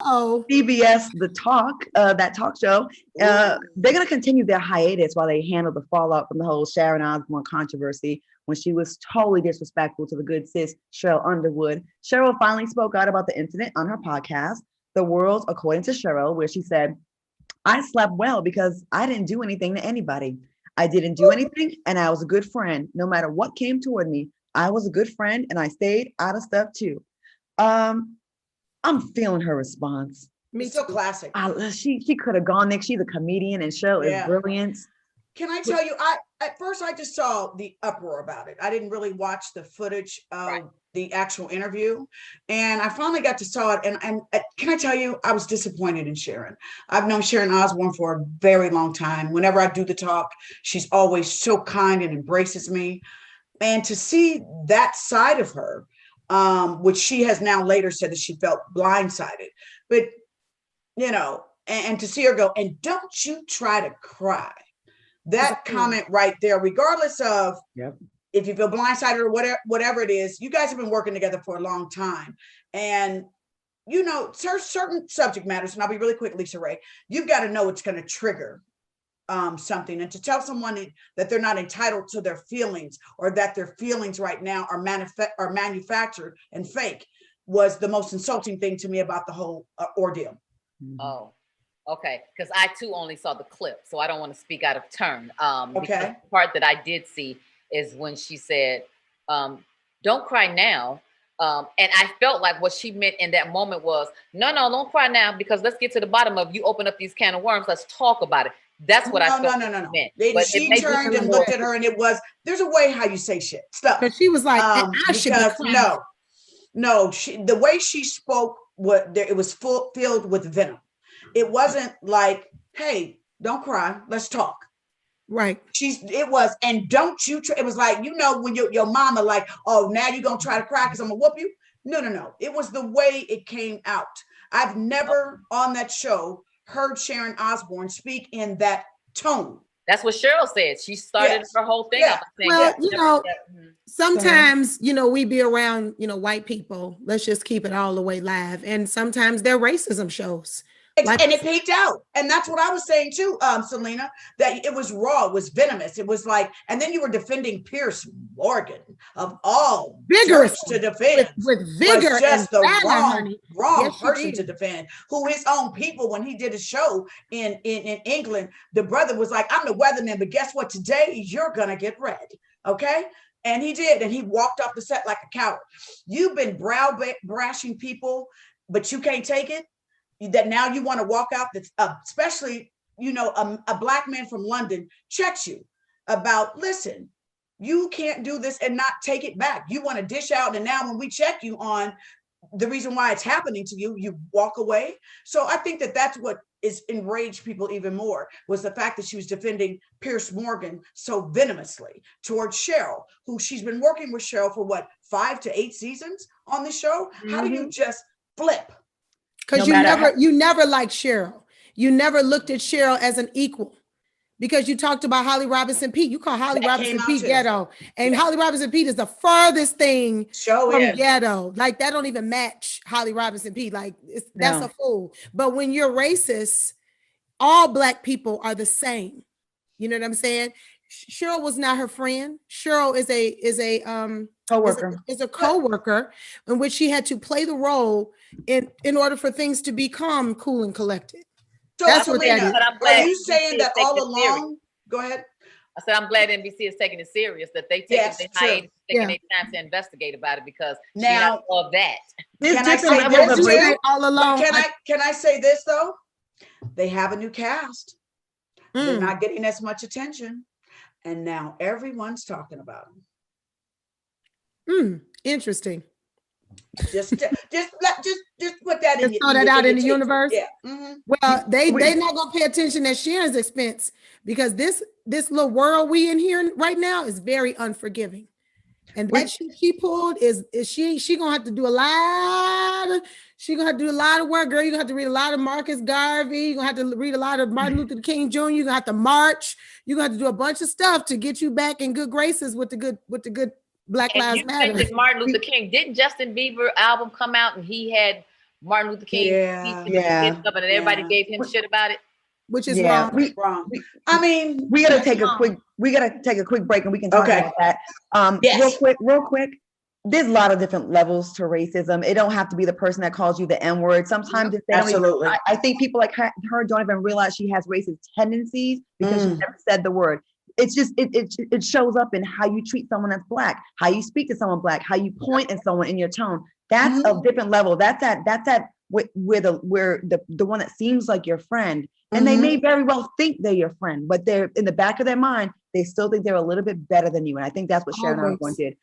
Oh, CBS, that talk show. They're going to continue their hiatus while they handle the fallout from the whole Sharon Osbourne controversy when she was totally disrespectful to the good sis Sheryl Underwood. Sheryl finally spoke out about the incident on her podcast, The World According to Sheryl, where she said, "I slept well because I didn't do anything to anybody. I didn't do anything, and I was a good friend. No matter what came toward me, I was a good friend, and I stayed out of stuff too." Um, I'm feeling her response. It's so classic. She could have gone next. She's a comedian, and Cheryl is brilliant. Can I tell you? At first I just saw the uproar about it. I didn't really watch the footage of the actual interview, and I finally got to saw it. And can I tell you, I was disappointed in Sharon. I've known Sharon Osbourne for a very long time. Whenever I do the talk, she's always so kind and embraces me. And to see that side of her, which she has now later said that she felt blindsided, but and to see her go, "And don't you try to cry." That comment right there, regardless of if you feel blindsided or whatever it is, you guys have been working together for a long time. And, certain subject matters, and I'll be really quick, Lisa Ray, you've got to know it's going to trigger something. And to tell someone that they're not entitled to their feelings, or that their feelings right now are manufactured and fake, was the most insulting thing to me about the whole ordeal. Oh. Okay, because I too only saw the clip, so I don't want to speak out of turn. Okay. The part that I did see is when she said, "Don't cry now," and I felt like what she meant in that moment was, "No, don't cry now, because let's get to the bottom of you. Open up these can of worms. Let's talk about it." That's what I felt. No. She turned and looked at her, and there's a way how you say shit stuff. But she was like, "I should be crying." No. The way she spoke, it was filled with venom. It wasn't like, "Hey, don't cry, let's talk." Right. It was, "And don't you it was like, when your mama like, "Oh, now you're gonna try to cry because I'm gonna whoop you." No. It was the way it came out. I've never on that show heard Sharon Osbourne speak in that tone. That's what Cheryl said. She started her whole thing up saying, well, sometimes, we be around, white people. Let's just keep it all the way live. And sometimes they're racism shows. And it peaked out. And that's what I was saying too, Selena, that it was raw, it was venomous. It was like, and then you were defending Pierce Morgan of all vigorous to defend. With vigor. Was just the wrong yes, person to defend. Who his own people, when he did a show in England, the brother was like, "I'm the weatherman, but guess what? Today you're gonna get red." Okay? And he did, and he walked off the set like a coward. You've been brashing people, but you can't take it. That now you want to walk out, especially, a black man from London checks you about, "Listen, you can't do this and not take it back. You want to dish out. And now when we check you on the reason why it's happening to you, you walk away." So I think that's what is enraged people even more, was the fact that she was defending Pierce Morgan so venomously towards Cheryl, who she's been working with Cheryl for 5 to 8 seasons on the show. Mm-hmm. How do you just flip? Because you never liked Cheryl. You never looked at Cheryl as an equal, because you talked about Holly Robinson Peete. You call Holly Robinson Peete ghetto, and Holly Robinson Peete is the farthest thing from ghetto. Like, that don't even match Holly Robinson Peete. Like, that's a fool. But when you're racist, all black people are the same. You know what I'm saying? Cheryl was not her friend. Cheryl is a co-worker. Is a co-worker in which she had to play the role in order for things to become cool and collected. So that's what that is. Are you saying that all along? Go ahead. I said, I'm glad NBC is taking it serious, that they taking their time to investigate about it, because now of that. Can I say this all along? Can I say this though? They have a new cast. They're not getting as much attention, and now everyone's talking about them. Interesting. Just put that in. Throw that out in the universe. Yeah. Mm-hmm. Well, they not gonna pay attention at Sharon's expense, because this little world we in here right now is very unforgiving. And what she pulled is she gonna have to do a lot. She gonna have to do a lot of work, girl. You're gonna have to read a lot of Marcus Garvey. You're gonna have to read a lot of Martin Luther King Jr. You're gonna have to march. You're gonna have to do a bunch of stuff to get you back in good graces with the good Black Lives Matter. Martin Luther King, didn't Justin Bieber album come out and he had Martin Luther King speech, and everybody gave him shit about it. Which is wrong. I mean, we gotta take a quick break and we can talk about that. Real quick. There's a lot of different levels to racism. It don't have to be the person that calls you the N-word. Sometimes if they don't even, I think people like her don't even realize she has racist tendencies because she never said the word. It's just it shows up in how you treat someone that's Black, how you speak to someone Black, how you point at someone in your tone. That's a different level. That's where the one that seems like your friend, and they may very well think they're your friend, but they're in the back of their mind, they still think they're a little bit better than you. And I think that's what Sharon Osbourne did.